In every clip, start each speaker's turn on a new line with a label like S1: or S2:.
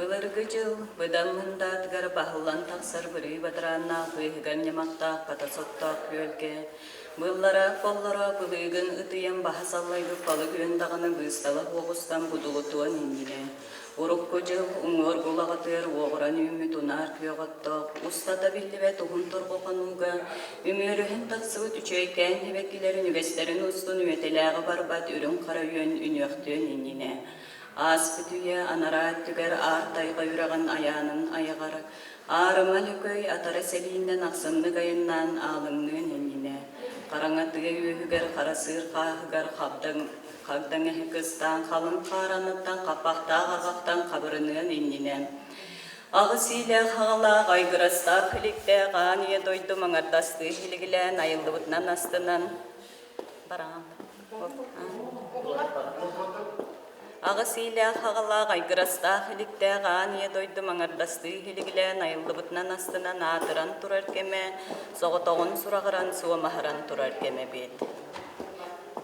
S1: Былыргы жыл быдамында тыгар бахыллан тақсар бұрый батыранна бұйығын немақтақ патасоттақ көлге. Быллара қоллара бұлығын ұтыян бахасаллайғы палы күйіндағаны бұсталы оғыстан бұдылытуан ингіне. Урукку жыл уңор гулағатыр оғыран үмі тунар күйоғаттық. Устата білдіве тұғын тұрғықануға үміріхін тақсығы түчейкен хебеккілерін үгестерін ұстын үетеләғі барбат үрін қара үйен үнөқтен ингіне. Аз күтуе анарат түгер артайға үраған аянын аяғар. Арыма løköй атары селиінден ақсынны ғайыннан алыңнын еніне. Қараңатығы үйігер қарасыр қағығар қағдың әхікістан қалын қараныттан қапақтақ ағақтан қабырынын еніне. Ағы силе қағала ғайғырастар қылікте ғания дойды маңардасты хилігілен айылды бұтынан астынан. Барам. Ағысыйлы қағала ғайғыраста қылікте ғания дойды маңардасты хилігілен айылды бұтынан астынан атыран тұрар кеме, соғытоғын сұрағыран суа махаран тұрар кеме бет.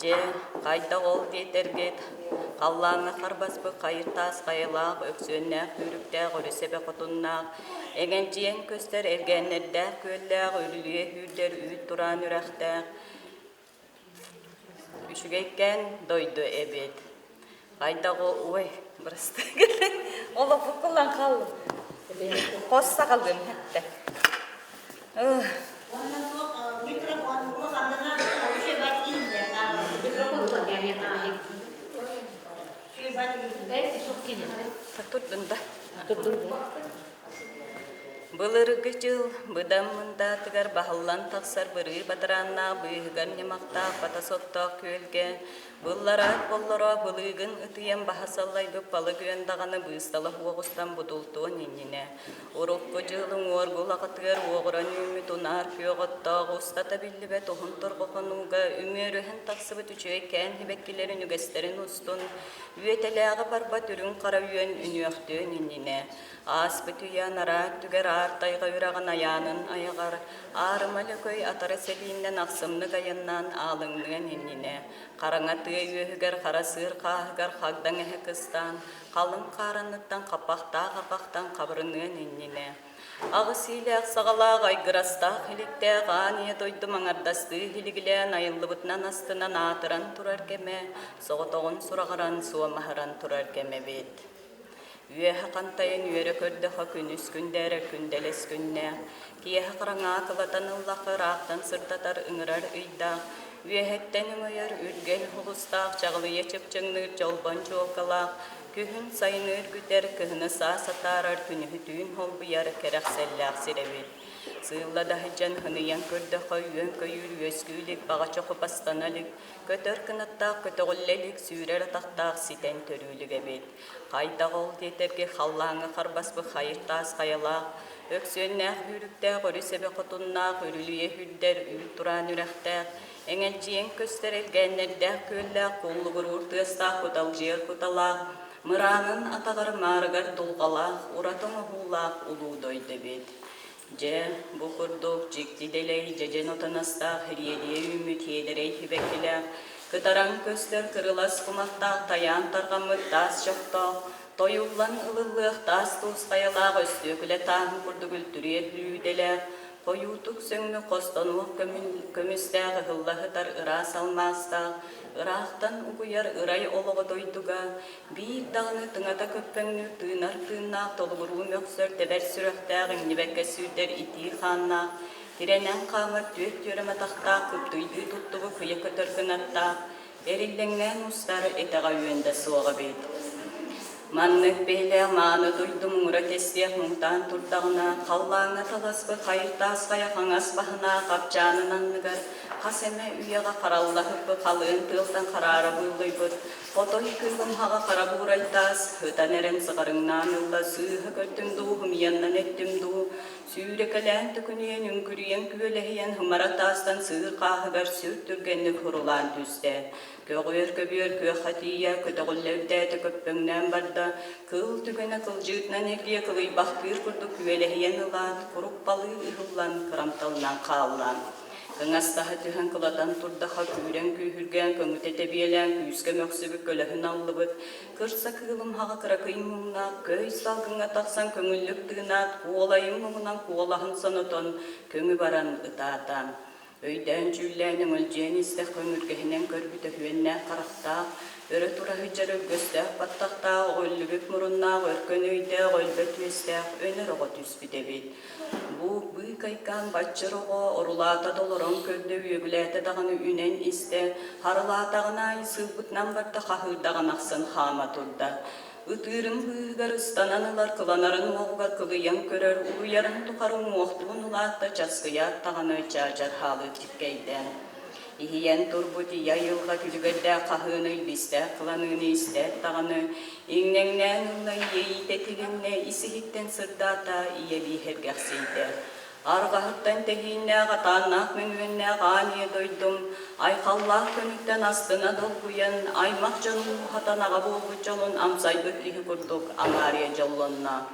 S1: Же қайда ол дейтергет, қаллаңы қарбаспы қайыртас қайылақ өксөннәк үрікте ғөресебе құтыннақ, еген жиен көстер әргеннердәк көлләқ өліліе хүрдер үйт тұран үрәқтәк, үшігейкен дойды әбет. Қайдағы ой, бұрысты келі. Ола бұқылан қалым. Қосса қалым әтті. Былырғы жыл бұдамында тігар бағылан тақсар бұры батыранна бұйығын немақтақ патасоттақ көлге. Бұлларат боллара бұлығын ұтыян бахасаллайғы палы күйендағаны бұйысталы оғыстан бұдылтуын еніне. Урукку жылың оргул ағытығыр оғыран үмі тунар күйоғыттақ ұстата білібе тұхын тұрғықынуға үмеріхін тақсыбы түчөй кән хебеккілерін үгестерін ұстын. Үетеліғі барбат үрін қара үйен үнөқтен еніне. Ас бүтüyen arat tüger artayga ürağın ayanın ayağar. Arıma lököy atara seliğinden aksımlı gayannan alınlığın enine. Karanga tüye ühüger karasır kahıgar xagdan ehekistan. Kalın karanlıktan kapaqtan kabrınlığın enine. Ağısıyla sağala gaygırasta hilikte ganiye doydu mаңардасты hiligilən ayıllı butnan astınan atıran turar keme. Soğutoğun surağıran suwa maharan turar keme bit. Üyeha qantayın üyere kördüqa künnüs kündere kündeles künne. Kiyeha qıranga kıvatan ıllaqı raqtan sırtatar ıngırar ıyda. Üyehetten üngüyer ürgel hulustaq çağılı yeçip çыңnır jolban çoğalaq. Kühün sayınır güter kıhını sağ satarar künühü düğün hol buyar keraq sellaq sirebit. Sığla dahıcan hınıyan kördüqa üyen köyür üyeskülik bağa çoğu bastanalik. Kötör kınattaq kötöğüllelik sürer ataqtaq siten törülük ebit. Qayda qol deterge xallаңы қарбаспы қайыртас қайалақ. Өксөннәқ үріктәқ өрісебе құтыннақ өрілуе хүрдер үй тұран үрәқтәқ. Әңәл жиен көстерелгәннердәқ көлләқ қолы ғұртыстақ құтал жер құталақ. Мұранын атағыр марығар тұлғалақ, ұратыңы ғулақ ұлу дойды бет. Же бұқырдық жектиделей жежен отанастақ хіриелие үміт едерей хібекіләқ. Кытаран көстер кырылас кумақтақ таян тарғамы тас жоқтақ. Тойулан ылылық тас туыс қаялақ өстөкілі тағын күрді күлтүрер үйделәқ. Қойутық сөңні қостануық көмістәғі ғыллағытар ыра салмастақ. Ырақтан ұғыяр ырай олығы дойдуға. Бейік дағыны тыңата көппәңні тыынар тыыннақ толғыру мөксір тәбәр сүріқтәғін небәкке сүйдер ити қаннақ. Тиренен қамыр түйет түрім атақтақ көптүйді тұттығы күйе көтіргін аттақ. Әрілдіңнен ұстары етаға үйенді суаға бейді. Маннық бейлі маны дұйды мұңыра тестек мұңтан тұрдағына, қаллаңа таласпы қайыртас қаяқаң аспағына қапчанын анныгар, қасеме үйеға қараллахыпы қалын тылдан қарары бұлдай бұд, фотой күлгім хаға қара бұғырайтас, хөтан әрін сығарыңнан ұлла сүйі көртім дұғым яннан еттім дұғы, сүйрекелен түкінен үңгірien күөлehien хымаратастан сыыр қағығар сүрттүргенні құрылан түсті. Көғыр көбір көқатия көтіғілердәті көппіңнен барда, кыл түгіні кыл жытнан ерге кылый бақтыр күрді күөлehien ұлан, құрып балы ұғылан, қырамталынан қалан. Kıngastahı tühen kılatan turdaha küren kühürgen köngütete bielen küyüske möksübü kölöhün allıbıt. Kırsa kığılım hağa kırakıyım mumna, köy salgınga taksan köngüllük tığınat, kuolayım mumunan kuolahın sanoton, köngü baran ıtaatan. Öyden cüllәнең үлҗән истәх көңүргәһенән көрбүтә хүеннә каракта, өрө тура хиҗәр гөстәх паттакта, гөллүбек мурунна өркөн өйдә гөлбәт үстәх өнөр ого түспүдә бит. Бу кайкан бачырого орулата долорон көрдө үгүләтә даганы үнен истә, харылатагына исылбытнан барта хахырдаган аксын хама турда. Ütürüm bıgar ıstananılar kılanarın oğuga kılıyan körör, uyarın tukarın oğtuğun ulatta çaskıyat tağını çarcar halı tipkeyden. İhiyen turbuti yayılga külügödde kahını ilbiste, kılanını iste tağını, İngneŋnäň ıllay yeýitetilinne isihitten sırdata iyeli hergahseyde. Argahıttan tehinnä gatannak meňünnä gany doydum, aykallah könükten astına dolguyan, aymak jonun hatanaga boğu jolun amsay ötlihi kurduk amariya jollonna.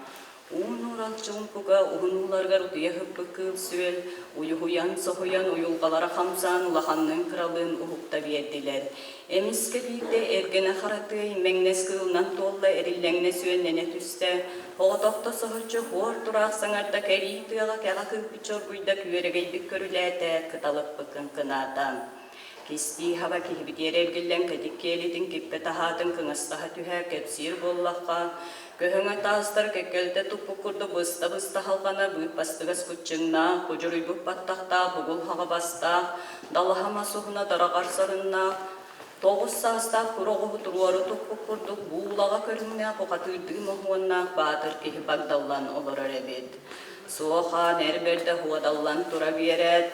S1: Unural çumpuga unularga rutiya hıppıkıl süel, uyuhuyan sohuyan uyulgalara hamsan ulahanның kralın uhukta verdiler. Emiske birde ergene haratıy meŋnes kılnan tolla erilläŋne süennene tüste, oğutokta sohurcu hor turak saŋarda keriytiyaga kega kılpıçor buyda küveregeybik körüläte kıtalıp bıkın kınatan. Kisti hava kihibit yerelgillen kedik kelidin kippe tahatın kıŋıstaha tühä kepsir bollaqqa, köhöŋe taastar kekelte tuppukurdu bısta halgana büyük bastıgas kutçıŋna, kujuruybuk battaqta bugul haga basta, dalahama suhuna daraqar sarınna, toğuz saasta kuroğu turuarı tuppukurduk buğulaga körüŋne kokatırdığı mohuanna batır kihi bagdallan olorar ebed. Soğuğa nerberde huadallan tura biyeret.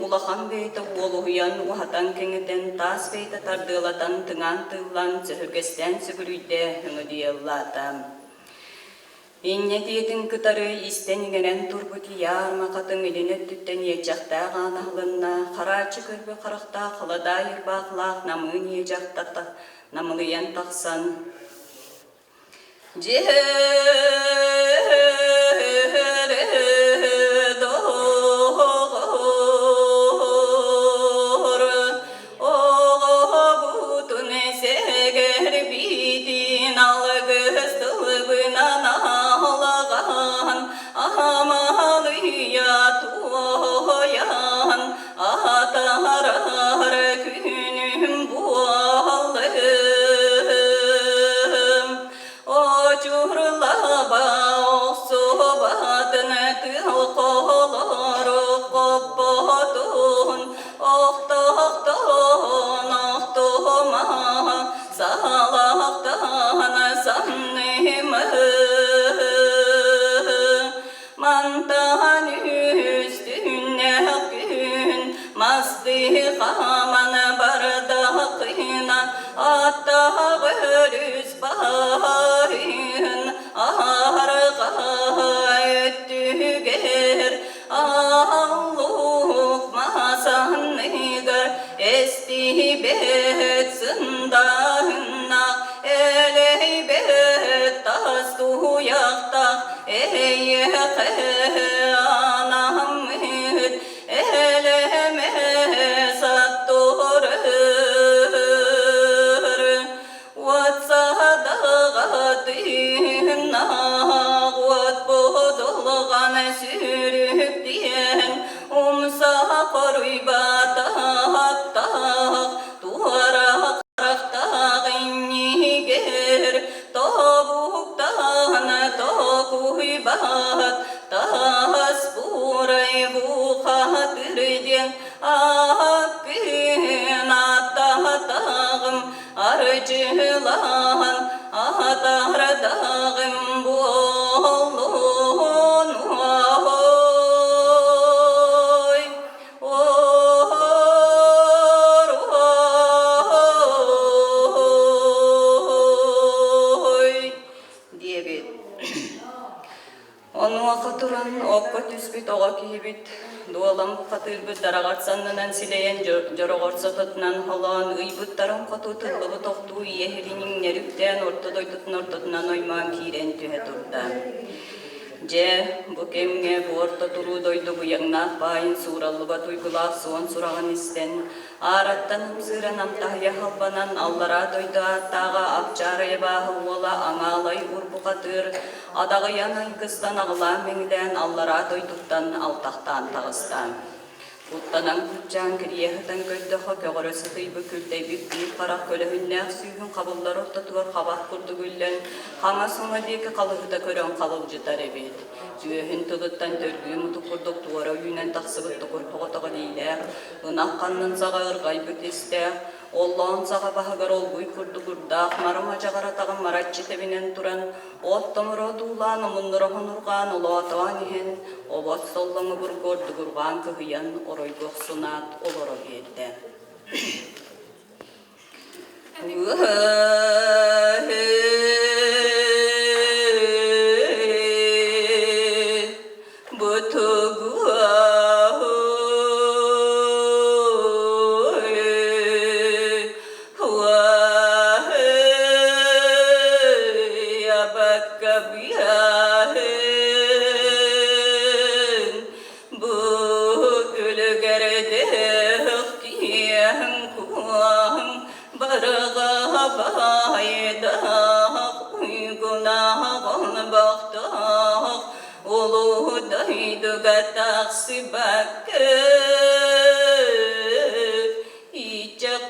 S1: Ulahan beyta uluhuyan uhatan kengeten tas beyta tardılatan tıngan tığlan zöhügesten sügürüyde hüngü diyallatan. Инне диетин кытары истенигенен турбут ярма катын илине түттен ечакта ганахлынна карачы көрбө каракта кылада ирбаклах намын ежактата намылыян таксан Mantan üstüne gün Mastıkaman bardakına Atta bölüz baharın Arka öttüger Alluk masanıgar Estibet zındağına Eleybet tas tuyakta Ey anam eleme sattorur Vatsadağatına Vat bodolgan sürüp diyen Umsa koruybatağatta Duvara karaktağı Tabuktan tokuybat tas buray bu hatırden Hakkın atatağım arcılan atardağım bolun oy diye bir onu akıtıran okka tüspüt oğa kihibit dualam katılbıt darağartsanından sileyen jorogorsotatnan halan ıybıttaran katı tıllığı tohtu yehelinin nerükten ortadoytutun ortadonan oyman kiren tühe turda. Je bu kemge bu orta turu doydu bu yangnak bayin surallıba tuygulak soğan surağın isten arattan hımsıran amtahya halbanan allara doydu attağa akçaraya bahıvvala aŋalay urbu katır adağı yanay kıstan ağla meŋlen allara doyduktan altaqtan tağıstan. Uttanan kutcan kiriyahıtan köydöxö kögörösü hıybı kültey büyük qarak kölöhünnäq sүйhün qabıllar ottatuvar qabaq kurdu güllen xaŋa soňa deki qalıgıda körön qalıgıcıtar ebet. Tüöhün tığıttan törgüyü mutu kurduk tuara üyünen taqsıbıtты kurpogotogo deylär. Inaq qannan sağa ırgay bütestär. Allah'ın sağa bahıgar olguy kurdu gurdaq. Marama jagaratağın maratçı tebinen turan. Ottomuro tuğlanı munlara honurgan olatağın ihen. Obot sollaŋı bir gordu gurgan kıhıyan oroy goxsunat oloro geldi.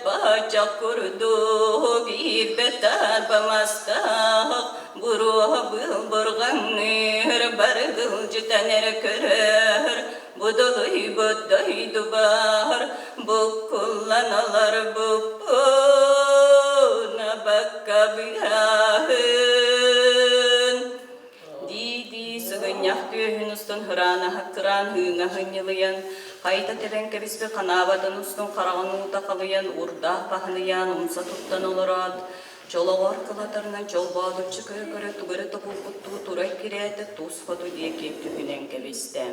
S1: Bacak kurdu gibetar bamastaq Buruha bulburganır bargılcı taner körür Buduluy budday dubar bu kullanalar bu puna bakka bihahın Didi sığınyak tühün ustun hırana hakkıran hına hınyılıyan Hayta teben kebisbe kanabadın ustun karağın uta kalıyan urda pahlıyan umsa tuttan olurad Жолоғар қылатарынан жол бағдырчы көрі тұғыры тұғылғытту тұрай кереті тұз қоты деке түхінен кебесті.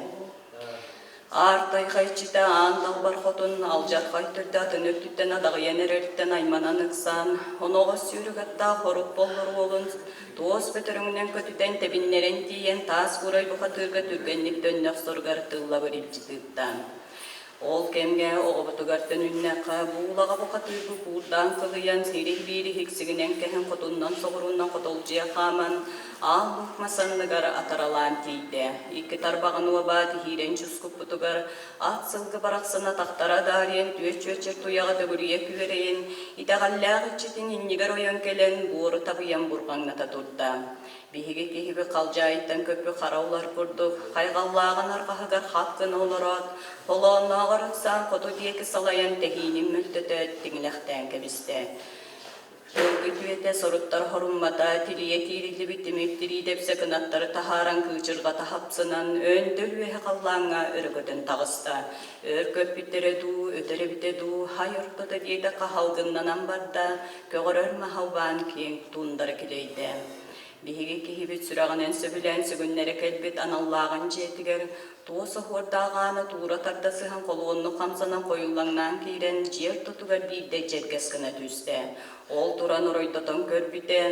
S1: Артай қайчыта андал бар қотын алжар қайтырды атын өптіттен адағы енерерттен айманан ұқсан. Оноға сүйрігатта қорып болыр олын туос бөтіріңнен көтіден тебіннерен тиен тас құрай бұқатырға түргенлік дөннақ сұрғар тылла бір ипчітіттан. Ол кемге оғыбытығартын үннәқа бұлаға бұқатырғы бұлдан қылыян сирек бейрі хексігінен кәхін қотыннан соғыруынан қотолжия қаман ал бұқмасанлығар атаралан тейді. Икі тарбағын уабады хирен жүскіп бұтығар ат сылғы барақсына тақтара дариен түйет-чөтчер туяға дөбірге күверейін итағаллағы четін иннігер ойын келен бұғыры табыян бұрғаңната тұрда. Биһиги киһиби қалжайыттан көпі қараулар күрдік, қайғаллағын арқағығар хаққын олырат, қолуаннағыр ұқсан қоту дейкі салайын тәхейнің мүлтіті тіңіліқтен кәбісті. Өргі түйеті соруттар хоруммата, тилие тирилі бітімектірі депсе кынаттары тахаран күйчырға тахапсынан өнділ өйе қаллаңа өргөтін тағыста. Өр көппіттері ду, өтері біте ду, хай ұрқыды дейді қахалғыннан барда, көгірір махалбан кейін туындары келейді. Биһиги киһибит сүрәғанен сөбілән сүгіннері кәлбет аналлағын жетігер, туосы хордағаны тура тардасыған қолуынны қамсанан қойылаңнан кейрен жер тұтығар бейді жергескіні түсті. Ол туран ұройдатан көрбіте,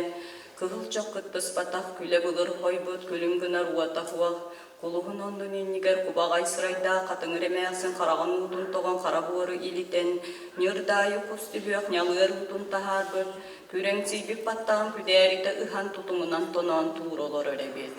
S1: кығыл чоқ күтпіс батақ күлі бұлыр қойбыт күлінгінар уатақуақ, Кулуһун оннун иннигер кубагай сырайда қатыңыр эмээксин қараған утун тоған қара буору илитен, нырдайы кустүбүөк нялыыр утун тахарбыр, күрең сийбик баттаган күдээрита ыхан тутумунан тоноон тууролор өребит.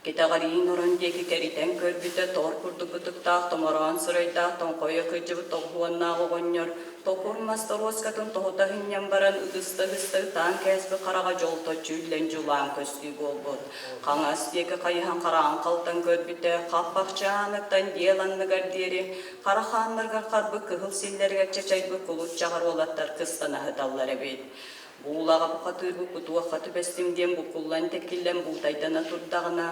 S1: Кетағарин орон деки керитен көрбүтө тор курдугутуктаах томороон сырайдаах тонкойо кыжыбы тогуаннаах огоннор, токурмастар оскатын тоғыта хиннен баран ыдысты-гысты таан кәсбі қараға жолто чүйлен жулаан көстүй болбуд. Қаңас деки қайыхан қараан қалтан көрбүтө, қаппақчаанықтан диеланныгар дери, қараханныргар қарбы кығыл силлерге чачайбы кулут чағар олаттар кыстана хыталлар эбит. Буулаға бұқатырбы күтуаққа түбестімден бұқулан текілен бұлтайдана тұрдағына,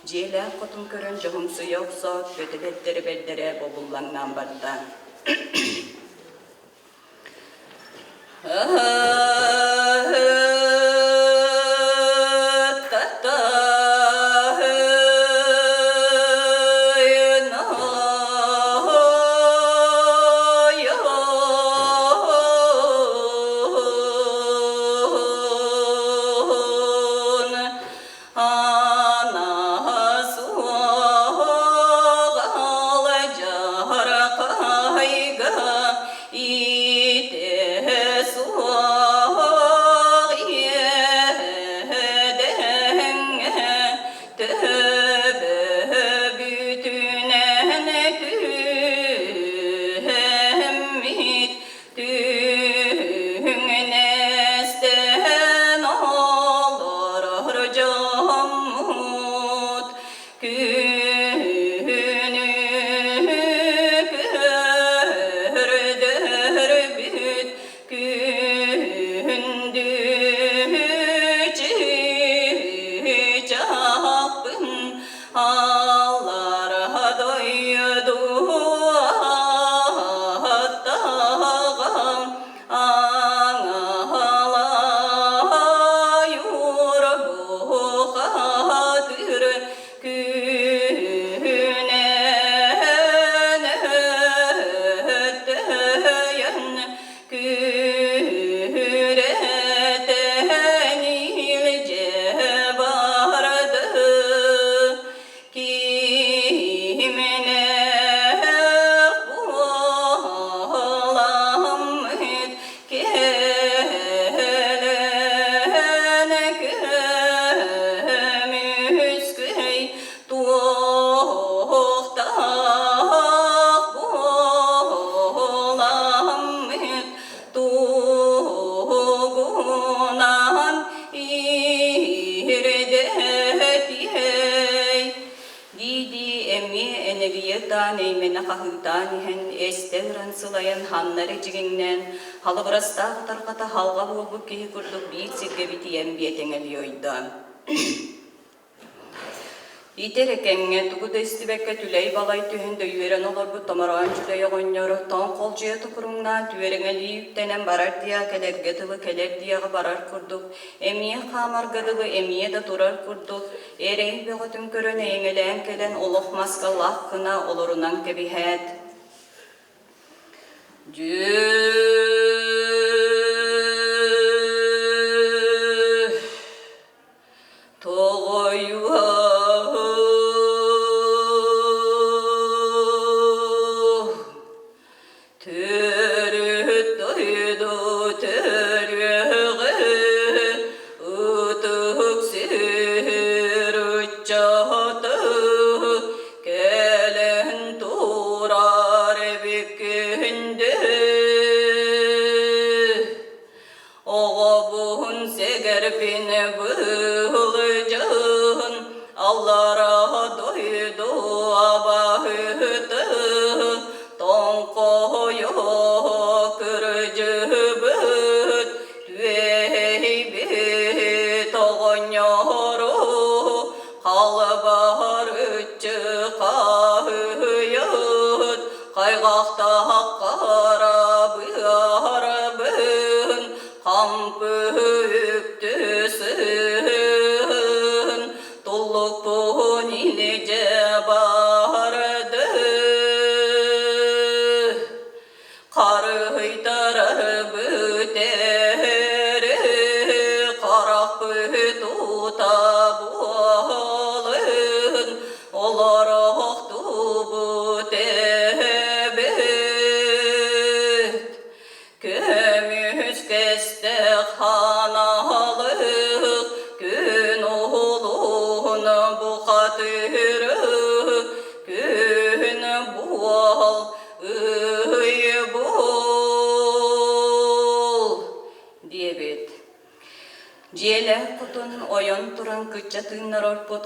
S1: желі қотын көрін жоғым сұя ұқсат, бөтелеттері бердері бобуллаңнан барда. Ханнары жигиңнен, халыбырастағы тарқата халға болбу кейі күрдік бейт сирге бітиен бетеңел йойды. Ителекеңе тугуда истибекке түлей балай түһен дөйверен олар бу томаран жүлей оғонньору тон қолжия тұқырыңнан түвереңе лийіптенен барар дия келерге тылы келер дияға барар күрдік. Эмие қамарга тылы эмие да турар күрдік. Эрей беғытын көрін еңелен келен олық маскаллақ кына оларунан кебихет.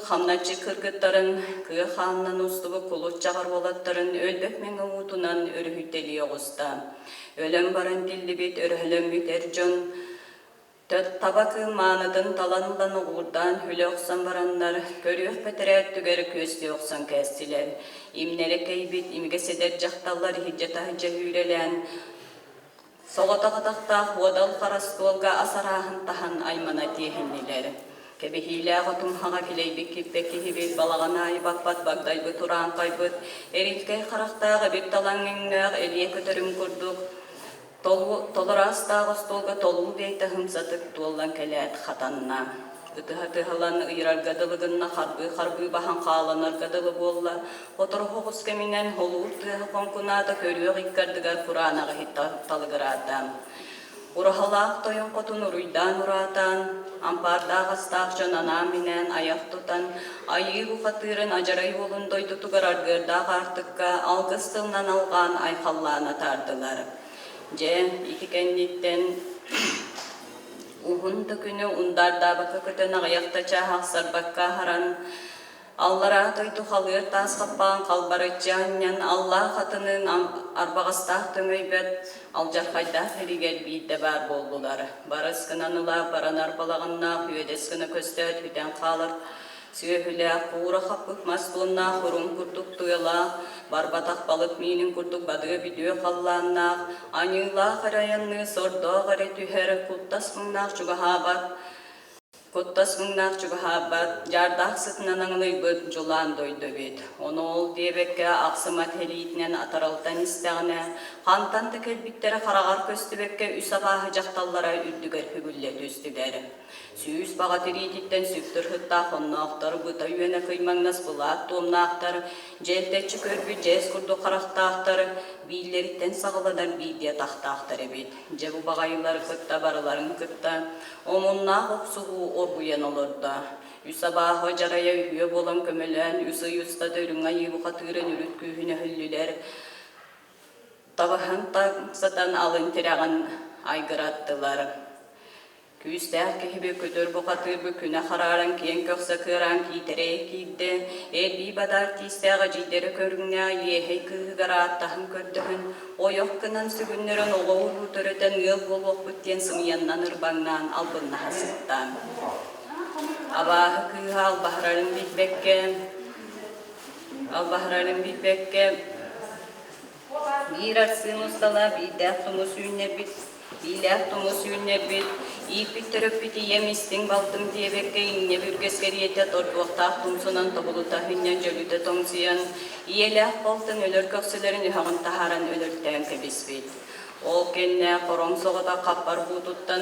S1: Хамначы кыргыттарын, кыя ханнан устубы кулут чағар болаттарын өлбек мен ұмутунан өрүхүттели оғыста. Өлім барын дилли бит өрхілім бит әржон. Табакы маныдын таланылан оғырдан хүлі оқсан барандар, көріөк бәтірәт түгері көсті оқсан кәстілер. Имнері кейбит, имге седер жақталар хиджата хиджа хүйлелен. Соғатағатақтақ одал қарастуылға асарағын тахан аймана тиехіннелер. Кебихиле ағытым хаға келейбік кеппекі хебет балағана айбақпат багдайбы туран қайбыт. Эриткей қарақтағы беп талаңыңнақ әлие көтірім күрдік. Толырастағы столға толу бейті хымсатып туылан кәләт қатанна. Үтіғатығылан ұйраргадылығынна қарбы бахан қаланаргадылы болла. Отыр хоғыз кемінен холуыр тұғы қонкунада көріөқ иккардығар құранағы хитталығырады. Урахалақ тойын қотын ұруйдан ұратан, ампардақ астақ жанана менен аяқ тұтан, айы ұқатырын ажарай болын дойды тұғыр арғырдақ артыққа алғыстылынан алған айқаллана тардылар. Же, икікеннеттен ұғынды күні ұндарда бақы күтін аяқта чағақ сарбаққа харан, Аллара тойду халыр тас қаппаған қалбарытчы аннан Алла қатының арбағастақ төңөйбет алжарқайда херигер бейді бар болдылар. Барыс кынаныла баранар балағынна хүедес кыны көстөт хүтен қалыр. Сүйөхілі қуыра қаппық мастуынна құрым күрдік туйла, барбатақ балық мейнің күрдік бадығы бидеу қалланнақ, аныңла қарайынны сорда ғары түхәрі құлттас мұңнақ жүгіға Коттас мыңнақ жүгіхабат, жардақ сытынан аңлайбыт жолан дойды бет. Оны ол дебекке ақсымат хелейтінен атаралтан істіғіне, қантанды кәлбіттері қарағар көстібекке үсабағы жақталлара үрдігер хүгіллет өстілері. Сүйіс баға тірейдеттен сүптір хыттақ оннақтар, бұта үйені қыймаңнас бұлат томнақтар, желдетші көрбі жез күрді қарақтақтар, бейлеріттен сағыладар бейде тақтақтар бет. Жебу бағайылар қытта барыларын қытта, омыннақ оқсуғу орбуян олырда. Үсабағы жарая үйе болан көмелен, үсі үста дөріңа евуға тырын үріт күйіне хүллілер. Табыхан тақсатан алын тіраған айғыраттылар. Күстәк кехибе көтөр бұқатырбы күні қараран кен көқса кыран кейтере кейді. Әлбей бадар тистәға жейдері көріңне ехей күйгара аттахын көрдігін. Ойоқ кынан сүгіннерін оғауыр бұтырытын ыл болуқ бүттен сымияннан ұрбаңнан албынна хасыттан. Абағы күйі ал бағырарын бетбекке Allah'ların bilbekke bir arsın ustala bir dehtumu suyunne bit. Bilahtumu suyunne bit. İpik töröpütü yemistin baltım diye bekke inne bürgeskeriyete torbuqtahtum sunan tobuluta hünnen jölüte tongsiyan. İyelah baltın ölür kökselerin ühağın taharan ölürtten kebisbit. O kenne korom soğuda kappar buğduttan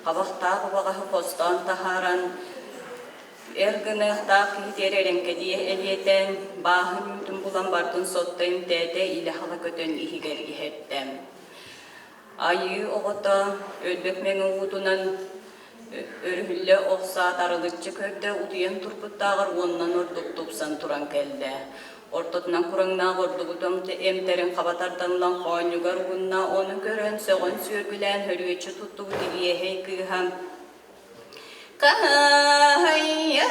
S1: qabaqtağı bağahı postan taharan ergınıqtaq hitererenge diye eliyeten bahın yütün bulan bardın sottayım dede ile hala kötön ihiger ihettem. Ayı oğuta ölbek meni uğudunan örhülle oqsa darılıççı körde uduyan turputtağır ondan orduk tupsan turan kelde. Ortatından kurangna gordugutum emterin qabatardan ulan qoğanyugar uğunna onu görön söğün sürgülen hörüyçü tuttuğu diliye heykıham. Kahaya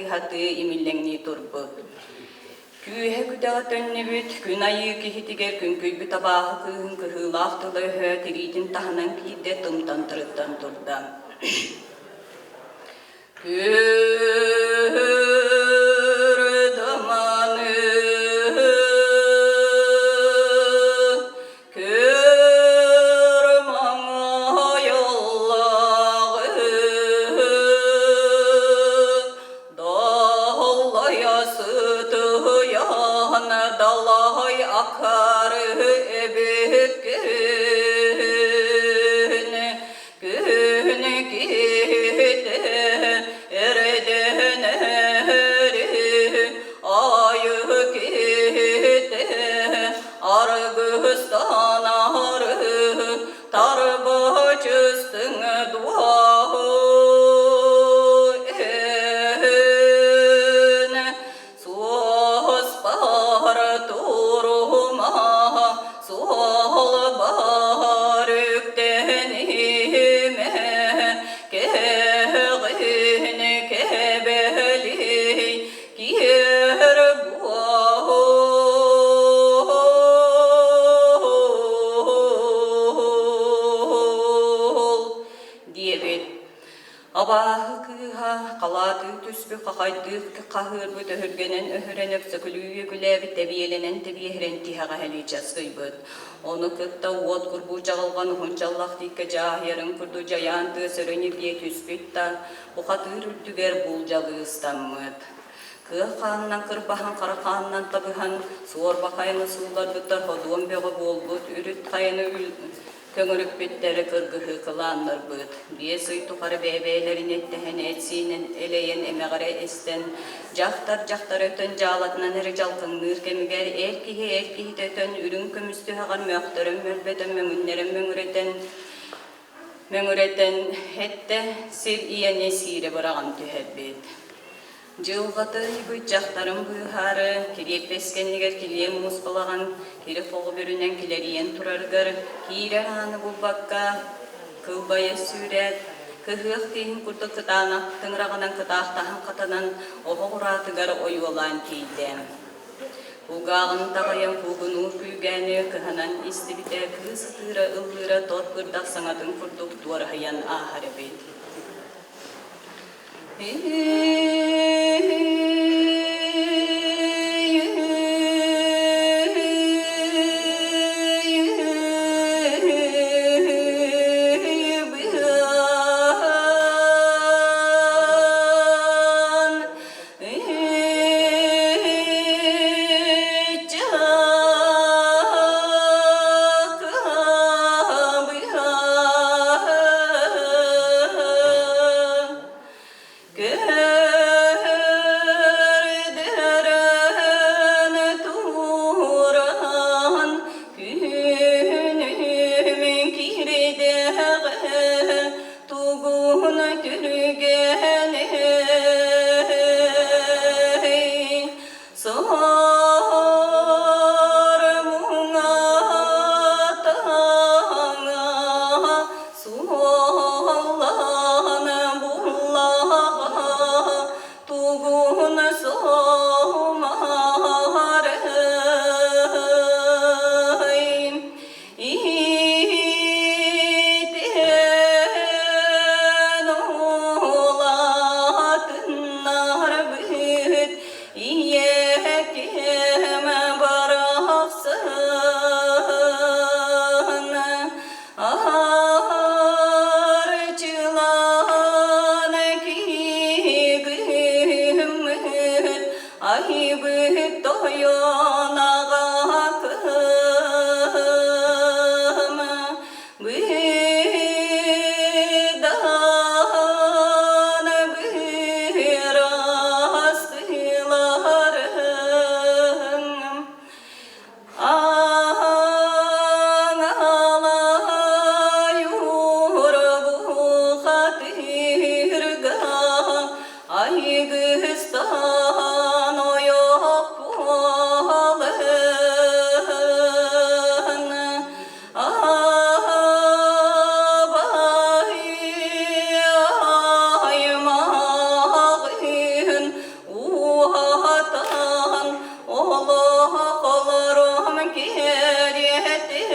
S1: hatı imillenni turbut. Kүйhe küdağa tönnübüt, gün ayı kihitiger gün köybü tabağı kıhın kıhılaqtılı hö teritin tahanan kihide tımtan tırıttan turda. Kür damanı kür mana yollağı dallayası tıyan dallay akar ebek gün gide ereden eri ayı gide argıstan arı tarbaç üstüne duağı sus bahar turuma sol bahar yüktenime keğin kebeli giyer buğul diye bir abahı kıha qaladı tüsbü qaqaydı qahır bu töhürgenen öhürenip sökülüyü gülebi tebiyelenen tebiyehren tihaga helicas gıybıt. Onu kıtta uot kurbu çağılgan hunçallaq dikke jahiyarın kurdu jayandı söreni diye tüsbütta bu qatır üldüger bulcalı ıstammıt. Kıha qanından kırbahan qara qanından tabıhan suor bakayını suular bütter hoduon beğe bolbut ürüt kayını köngülük bitleri kırgıhı kılanlar bıt. Diye suytu qarı bebelerin ettehen etsinin eleyen emeğare esten. Jahtar ötön jalatından eri jalkınlır kemiger erkihi tötön ürün kömüstü hağar möktörün mölbeten möngüreten hette sir iyene sire bırağın tühebbet. Жылғаты бұйчақтарым бұйхары, кереп бескенігер келем мұспылаған, кереп қолы бүрінен келерien тұрарғыр, кейрер аны бұл баққа, кылбайы сүрет, кығық дейін күрді қытанақ, тыңрағынан қытақтағын қатынан, оғы құратығар ойуылан кейді. Бұғағын тағайын бұғыну күйгәні, кығынан істібіте, кысытыры ылғыры, тот күрдақ саңатын күрдік дуар хаян ахары бет. tülgene sor muğatana suolana bullağa tuğun somarım iten oğlatınlar büt iyekeme bıraksın arçılan ki gümüt ay büt doyunağa kım büdan birastılarım ağlayur bu hatırga ay güstan o yok olun ağbayayım uhatan olurum geriyetin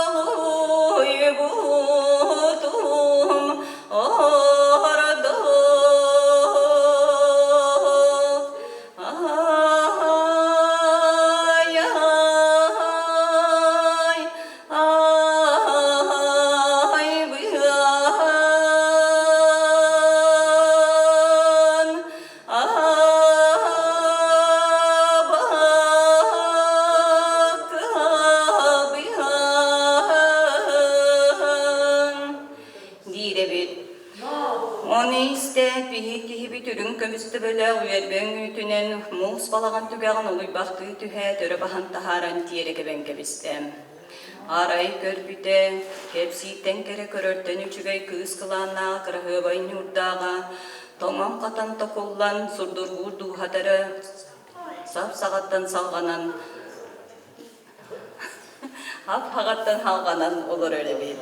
S1: Ağdalıy buldum orada ay ay ay bıyan Dire bir onu iste bihi bir türün kömüstü böyle uyarben ütünen mus balagan tügağın oluy baktı tühe törü bahan taharan diyerek ben kebistem. Aray körpüte hepsi tenkere körörten üçügey kız kılanna kırahı bayın yurdağa tomam katan tokullan surdur vurdu hatarı sap sağattan salganan hap hagattan halganan olur öyle bir.